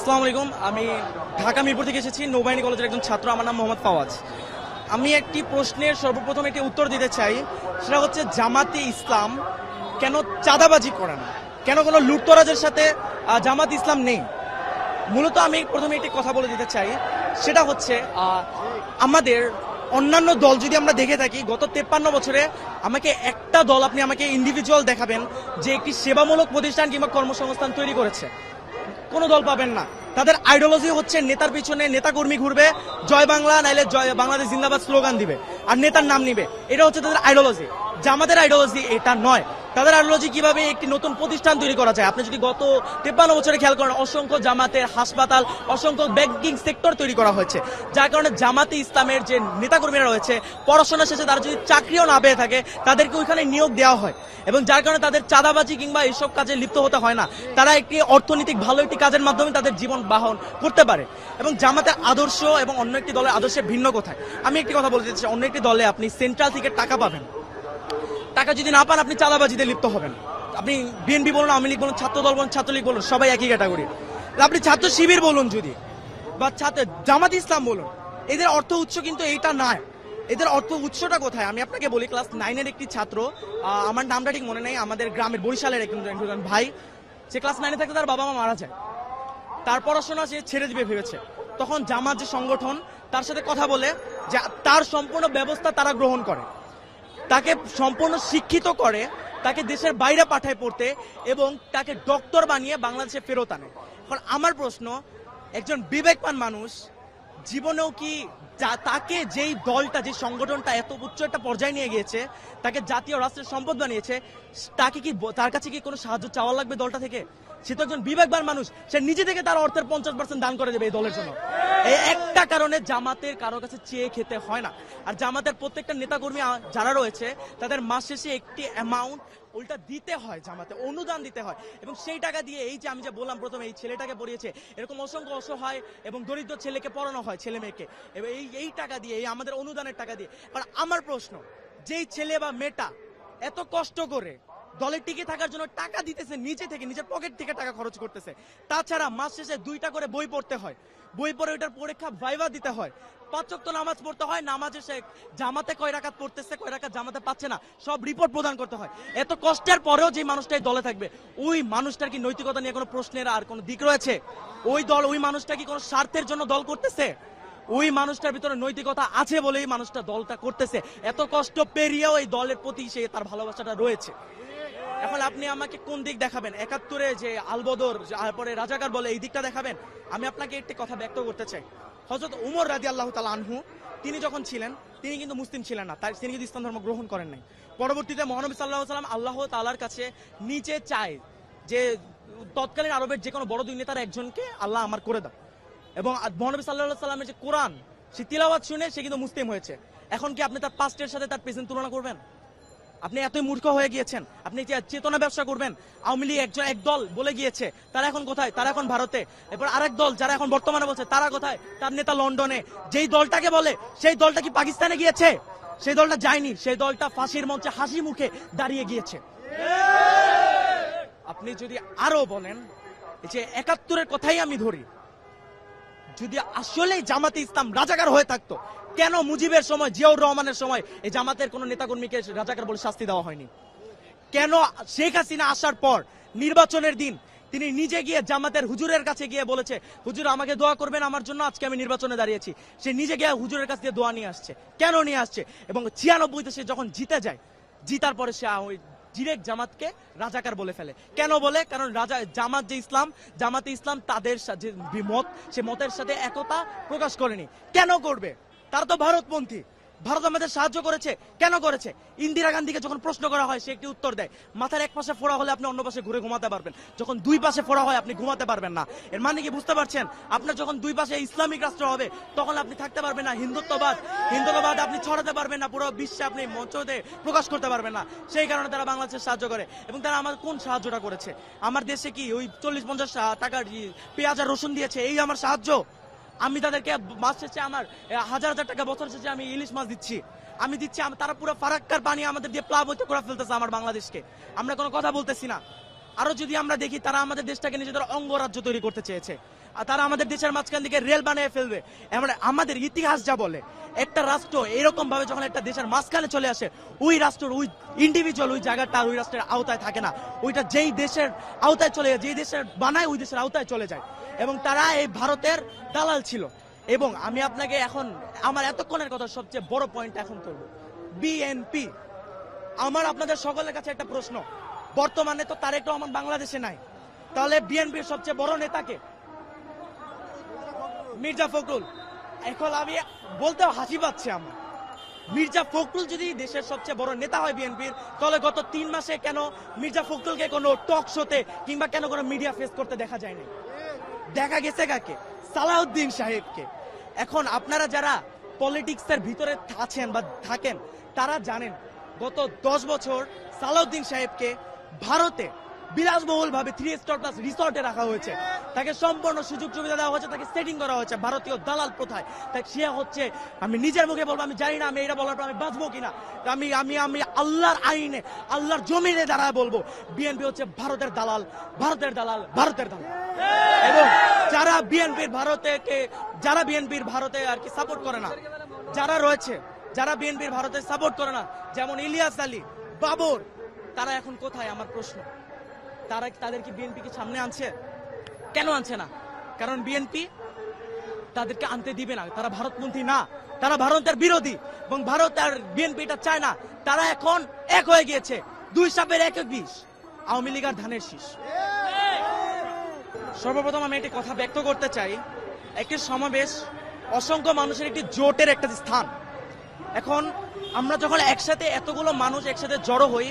আসসালামু আলাইকুম। আমি ঢাকা মিরপুর থেকে এসেছি, নৌবাহিনী কলেজের একজন ছাত্র। আমার নাম মোহাম্মদ ফাওয়াজ। আমি একটি প্রশ্নের সর্বপ্রথম একটি উত্তর দিতে চাই, সেটা হচ্ছে জামাতে ইসলাম কেন চাঁদাবাজি করে না, কেন কোনো লুটতরাজের সাথে জামাত ইসলাম নেই। মূলত আমি প্রথমে একটি কথা বলে দিতে চাই, সেটা হচ্ছে আমাদের অন্যান্য দল যদি আমরা দেখে থাকি গত 53 বছরে আমাকে একটা দল আপনি আমাকে ইন্ডিভিজুয়াল দেখাবেন যে একটি সেবামূলক প্রতিষ্ঠান কিংবা কর্মসংস্থান তৈরি করেছে। কোনো দল পাবেন না। তাদের আইডিওলজি হচ্ছে নেতার পিছনে নেতাকর্মী ঘুরবে, জয় বাংলা নাইলে জয় বাংলাদেশ জিন্দাবাদ স্লোগান দিবে আর নেতার নাম নিবে। এটা হচ্ছে তাদের আইডিওলজি। জামাতের আইডিওলজি এটা নয়। তাদের আইডিওলজি কিভাবে একটি নতুন প্রতিষ্ঠান তৈরি করা যায়। আপনি যদি গত 53 বছরে খেয়াল করেন, অসংখ্য জামাতের হাসপাতাল, অসংখ্য ব্যাংকিং সেক্টর তৈরি করা হয়েছে, যার কারণে জামাতে ইসলামের যে নেতাকর্মীরা রয়েছে পড়াশোনা শেষে তারা যদি চাকরিও না পেয়ে থাকে তাদেরকে ওইখানে নিয়োগ দেওয়া হয়, এবং যার কারণে তাদের চাঁদাবাজি কিংবা এইসব কাজে লিপ্ত হতে হয় না। তারা একটি অর্থনৈতিক ভালো একটি কাজের মাধ্যমে তাদের জীবন বাহন করতে পারে। এবং জামাতের আদর্শ এবং অন্য একটি দলের আদর্শে ভিন্ন কোথায়। আমি একটি কথা বলতে চাই, অন্য একটি দলে আপনি সেন্ট্রাল থেকে টাকা পাবেন, টাকা যদি না পান আপনি চাঁদাবাজিতে লিপ্ত হবেন। আপনি বিএনপি বলুন, আওয়ামী লীগ বলুন, ছাত্র দল বলুন, ছাত্রলীগ বলুন, সবাই একই ক্যাটাগরি। আপনি ছাত্র শিবির বলুন যদি, বা জামাত ইসলাম বলুন, এদের অর্থ উৎস কিন্তু এইটা নয়। এদের অর্থ উৎসটা কোথায় আমি আপনাকে বলি। ক্লাস 9-এর একটি ছাত্র, আমার নামটা ঠিক মনে নেই, আমাদের গ্রামের বরিশালের একজন ভাই, সে ক্লাস 9-এ থাকতে তার বাবা মা মারা যায়। তার পড়াশোনা সে ছেড়ে দিবে ভেবেছে। তখন জামাত যে সংগঠন তার সাথে কথা বলে যে তার সম্পূর্ণ ব্যবস্থা তারা গ্রহণ করে, তাকে সম্পূর্ণ শিক্ষিত করে, তাকে দেশের বাইরে পাঠায় পড়তে, এবং তাকে ডক্টর বানিয়ে বাংলাদেশে ফেরত আনে। এখন আমার প্রশ্ন, একজন বিবেকবান মানুষ জীবনেও কি তাকে যেই দলটা, যে সংগঠনটা এত উচ্চ একটা পর্যায়ে নিয়ে গিয়েছে, তাকে জাতীয় রাষ্ট্রের সম্পদ বানিয়েছে, তাকে কি তার কাছে কি কোনো সাহায্য চাওয়া লাগবে দলটা থেকে? সে তো একজন বিবেকবান মানুষ, সে নিজে থেকে তার অর্থের 50% দান করে দেবে এই দলের জন্য। এই একটা কারণে জামাতের কারো কাছে চেয়ে খেতে হয় না। আর জামাতের প্রত্যেকটা নেতাকর্মী যারা রয়েছে তাদের মাস শেষে একটি অ্যামাউন্ট উল্টা দিতে হয়, জামাতে অনুদান দিতে হয়, এবং সেই টাকা দিয়ে এই যে আমি যে বললাম প্রথমে, এই ছেলেটাকে পড়িয়েছে, এরকম অসংখ্য অসহায় এবং দরিদ্র ছেলেকে পড়ানো হয়, ছেলে মেয়েকে, এবং এই টাকা দিয়ে, এই আমাদের অনুদানের টাকা দিয়ে। কারণ আমার প্রশ্ন, যেই ছেলে বা মেয়েটা এত কষ্ট করে দলে টিকে থাকার জন্য টাকা দিতেছে, নিজে থেকে নিজের পকেট থেকে টাকা খরচ করতেছে, তাছাড়া মাস শেষে 2টা করে বই পড়তে হয়, বই পড়ে ওইটার পরীক্ষা ভাইভা দিতে হয়, 5 ওয়াক্ত নামাজ পড়তে হয়, নামাজে সে জামাতে কয় রাকাত পড়তেছে, কয় রাকাত জামাতে পাচ্ছে না, সব রিপোর্ট প্রদান করতে হয়। এত কষ্টের পরেও যে মানুষটাই দলে থাকবে, ওই মানুষটার কি নৈতিকতা নিয়ে কোনো প্রশ্নের আর কোনো দিক রয়েছে? ওই মানুষটা কি কোনো স্বার্থের জন্য দল করতেছে? ওই মানুষটার ভিতরে নৈতিকতা আছে বলেই মানুষটা দলটা করতেছে। এত কষ্ট পেরিয়েও এই দলের প্রতি সে তার ভালোবাসাটা রয়েছে। এখন আপনি আমাকে কোন দিক দেখাবেন? 71-এ যে আলবদর, তারপরে রাজাকার বলে, এই দিকটা দেখাবেন? আমি আপনাকে একটি কথা ব্যক্ত করতে চাই। হযরত উমর রাদিয়াল্লাহু তাআলা আনহু, তিনি যখন ছিলেন, তিনি কিন্তু মুসলিম ছিলেন না, তিনি কিন্তু ইসলাম ধর্ম গ্রহণ করেন নাই। পরবর্তীতে মহানবী সাল্লাল্লাহু আলাইহি ওয়াসাল্লাম আল্লাহ তাআলার কাছে নিচে চায় যে তৎকালীন আরবের যে কোনো বড় দুই নেতার একজনকে আল্লাহ আমার করে দাও, এবং মহানবী সাল্লাল্লাহু আলাইহি ওয়াসাল্লামের যে কোরআন, সে তিলাওয়াত শুনে সে কিন্তু মুসলিম হয়েছে। এখন কি আপনি তার পাস্টের সাথে তার প্রেজেন্ট তুলনা করবেন? আপনি এতই মূর্খ হয়ে গিয়েছেন? আপনি চেতনা ব্যবসা করবেন? আওয়ামী লীগ এক দল বলে গিয়েছে, তারা এখন কোথায়? তারা এখন ভারতে। এরপর আরেক দল যারা এখন বর্তমানে বলছে, তারা কোথায়? তার নেতা লন্ডনে। যেই দলটাকে বলে, সেই দলটা কি পাকিস্তানে গিয়েছে? সেই দলটা যায়নি, সেই দলটা ফাঁসির মঞ্চে হাসি মুখে দাঁড়িয়ে গিয়েছে। আপনি যদি আরো বলেন, যে 71-এর কথাই আমি ধরি, যদি আসলে জামাতে ইসলাম রাজাকার হয়ে থাকতো, কেন মুজিবের সময়, জিয়াউর রহমানের সময় এই জামাতের কোন নেতাকর্মীকে রাজাকার বলে শাস্তি দেওয়া হয়নি? কেন শেখ হাসিনা আসার পর নির্বাচনের দিন তিনি নিজে গিয়ে জামাতের হুজুরের কাছে গিয়ে বলেছে, হুজুর আমাকে দোয়া করবেন আমার জন্য, আজকে আমি নির্বাচনে দাঁড়িয়েছি। সে নিজে গিয়ে হুজুরের কাছে দিয়ে দোয়া নিয়ে আসছে। কেন নিয়ে আসছে? এবং 96-তে সে যখন জিতে যায়, জিতার পরে সে ওই ডিরেক্ট জামাতকে রাজাকার বলে ফেলে। কেন বলে? কারণ জামাত যে ইসলাম, জামাতে ইসলাম তাদের যে মত, সে মতের সাথে একতা প্রকাশ করেনি। কেন করবে? তারা তো ভারতপন্থী। ভারত আমাদের সাহায্য করেছে, কেন করেছে? ইন্দিরা গান্ধীকে যখন প্রশ্ন করা হয়, সে একটি উত্তর দেয়, মাথার এক পাশে ফোড়া হলে আপনি অন্য পাশে ঘুরে ঘুমাতে পারবেন, যখন দুই পাশে ফোড়া হয় আপনি ঘুমাতে পারবেন না। এর মানে কি বুঝতে পারছেন? আপনার যখন দুই পাশে ইসলামিক রাষ্ট্র হবে, তখন আপনি থাকতে পারবেন না। হিন্দুত্ববাদ আপনি ছড়াতে পারবেন না, পুরো বিশ্বে আপনি মঞ্চতে প্রকাশ করতে পারবেন না। সেই কারণে তারা বাংলাদেশের সাহায্য করে। এবং তারা আমার কোন সাহায্যটা করেছে? আমার দেশে কি ওই 40-50 টাকার পেঁয়াজ আর রসুন দিয়েছে, এই আমার সাহায্য? আমি তাদেরকে মাস শেষে আমার 1000 টাকা, বছর শেষে আমি ইলিশ মাছ দিচ্ছি, আমি দিচ্ছি। তারা পুরো ফারাক্কার পানি আমাদের দিয়ে প্লাবিত করে ফেলতেছে আমার বাংলাদেশকে। আমরা কোনো কথা বলতেছি না। আরো যদি আমরা দেখি, তারা আমাদের দেশটাকে নিজেদের অঙ্গরাজ্য তৈরি করতে চেয়েছে। আর তারা আমাদের দেশের মাঝখান থেকে রেল বানিয়ে ফেলবে। আমরা আমাদের ইতিহাস যা বলে, একটা রাষ্ট্র এরকম ভাবে যখন একটা দেশের মাঝখানে চলে আসে, ওই রাষ্ট্রের ওই ইন্ডিভিজুয়াল ওই জায়গাটা ওই রাষ্ট্রের আওতায় থাকে না, ওইটা যেই দেশের আওতায় চলে যায়, যেই দেশের বানায় ওই দেশের আওতায় চলে যায়। এবং তারা এই ভারতের দালাল ছিল। এবং আমি আপনাকে এখন আমার এতক্ষণের কথা সবচেয়ে বড় পয়েন্ট এখন করবো, বিএনপি। আমার আপনাদের সকলের কাছে একটা প্রশ্ন, বর্তমানে তো তারেক রহমান বাংলাদেশে নাই, তাহলে বিএনপির সবচেয়ে বড় নেতাকে? মির্জা ফখরুল। এখন আমি বলতে হাসি পাচ্ছে আমার, মির্জা ফখরুল যদি দেশের সবচেয়ে বড় নেতা হয় বিএনপির, তাহলে গত 3 মাসে কেন মির্জা ফখরুলকে কোনো টক শোতে কিংবা কেন কোনো মিডিয়া ফেস করতে দেখা যায়নি? দেখা গেছে কাকে? সালাউদ্দিন সাহেবকে। এখন আপনারা যারা পলিটিক্সের ভিতরে আছেন বা থাকেন, তারা জানেন গত 10 বছর সালাউদ্দিন সাহেবকে ভারতে বিলাসবহুল ভাবে 3 স্টার প্লাস রিসর্টে রাখা হয়েছে, তাকে সম্পূর্ণ সুযোগ সুবিধা দেওয়া হয়েছে, তাকে সেটিং করা হয়েছে ভারতীয় দালাল প্রথায়। তাই সে হচ্ছে, আমি নিজের মুখে বলবো, আমি জানি না আমি এটা বলার পর আমি বাঁচবো কিনা, আমি আমি আমি আল্লাহর আইনে আল্লাহর জমিনে দাঁড়ায় বলবো, বিএনপি হচ্ছে ভারতের দালাল, ভারতের দালাল, ভারতের দালাল। এবং যারা বিএনপির ভারতে আর কি সাপোর্ট করে না, যারা রয়েছে, যারা বিএনপির ভারতে সাপোর্ট করে না, যেমন ইলিয়াস আলী, বাবর, তারা এখন কোথায়? আমার প্রশ্ন, তাদের কি বিএনপি কি সামনে আনছে? কেন আনছে না? কারণ বিএনপি তাদেরকে আনতে দিবে না, তারা ভারতপন্থী না, তারা ভারতের বিরোধী। এবং ভারত আর বিএনপি এটা চায় না, তারা এখন এক হয়ে গিয়েছে, 2 সাপের 1 বিষ, আওয়ামী লীগ আর ধানের শীষ। সর্বপ্রথম আমি একটি কথা ব্যক্ত করতে চাই, একটি সমাবেশ অসংখ্য মানুষের একটি জোটের একটা স্থান। এখন আমরা যখন একসাথে এতগুলো মানুষ একসাথে জড়ো হই,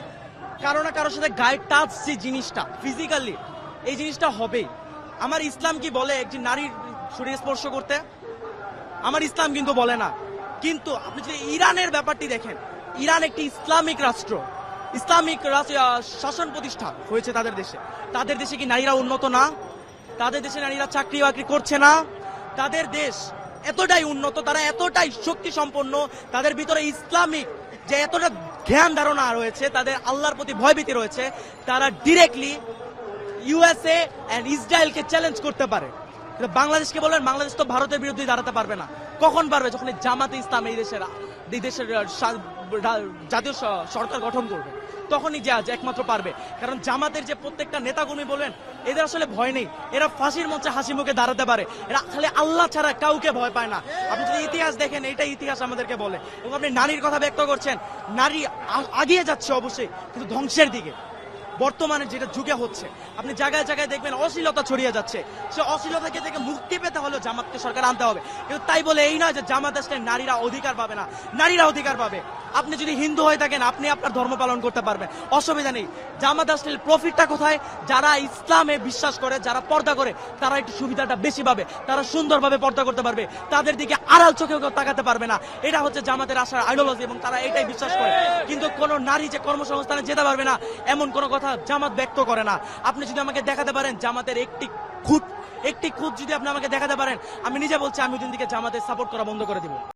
কারো না কারোর সাথে গায়ে টাচ, যে জিনিসটা ফিজিক্যালি, এই জিনিসটা হবেই। আমার ইসলাম কি বলে একটি নারীর শরীর স্পর্শ করতে? আমার ইসলাম কিন্তু বলে না। কিন্তু আপনি যদি ইরানের ব্যাপারটি দেখেন, ইরান একটি ইসলামিক রাষ্ট্র, ইসলামিক শাসন প্রতিষ্ঠা হয়েছে তাদের দেশে। তাদের দেশে কি নারীরা উন্নত না? তাদের দেশে নারীরা চাকরি বাকরি করছে না? তাদের দেশ এতটাই উন্নত, তারা এতটাই শক্তি সম্পন্ন, তাদের ভিতরে ইসলামিক যে এতটা জ্ঞান ধারণা রয়েছে, তাদের আল্লাহর প্রতি ভয়ভীতি রয়েছে, তারা ডিরেক্টলি ইউএসএ এন্ড ইসরায়েলকে চ্যালেঞ্জ করতে পারে। বাংলাদেশকে বলেন, বাংলাদেশ তো ভারতের বিরুদ্ধে দাঁড়াতে পারবে না। কখন পারবে? যখন জামাতে ইসলাম এই দেশের জাতীয় সরকার গঠন করবে, তখনই যে একমাত্র পারবে। কারণ জামাতের যে প্রত্যেকটা নেতাকর্মী বলেন, এদের আসলে ভয় নেই, এরা ফাঁসির মঞ্চে হাসি মুখে দাঁড়াতে পারে, এরা খালি আল্লাহ ছাড়া কাউকে ভয় পায় না। আপনি যদি ইতিহাস দেখেন, এটা ইতিহাস আমাদেরকে বলে। এবং আপনি নারীর কথা ব্যক্ত করছেন, নারী আগিয়ে যাচ্ছে অবশ্যই, কিন্তু ধ্বংসের দিকে। বর্তমানে যেটা যুগে হচ্ছে, আপনি জায়গায় জায়গায় দেখবেন অশ্লীলতা ছড়িয়ে যাচ্ছে। সে অশ্লীলতাকে থেকে মুক্তি পেতে হলে জামাতকে সরকার আনতে হবে। কিন্তু তাই বলে এই নয় যে জামাত আসলে নারীরা অধিকার পাবে না, নারীরা অধিকার পাবে। আপনি যদি হিন্দু হয়ে থাকেন, আপনি আপনার ধর্ম পালন করতে পারবেন, অসুবিধা নেই। জামাত আসলে প্রফিটটা কোথায়? যারা ইসলামে বিশ্বাস করে, যারা পর্দা করে, তারা একটু সুবিধাটা বেশি পাবে, তারা সুন্দরভাবে পর্দা করতে পারবে, তাদের দিকে আড়াল চোখে কেউ তাকাতে পারবে না। এটা হচ্ছে জামাতের আশার আইডিওলজি, এবং তারা এটাই বিশ্বাস করে। কিন্তু কোন নারী যে কর্মসংস্থানে যেতে পারবে না, এমন কোন কথা জামাত ব্যক্ত করে না। আপনি যদি আমাকে দেখাতে পারেন জামাতের একটি খুঁত যদি আপনি আমাকে দেখাতে পারেন, আমি নিজে বলছি, আমি ওই দিন থেকে জামাতের সাপোর্ট করা বন্ধ করে দিব।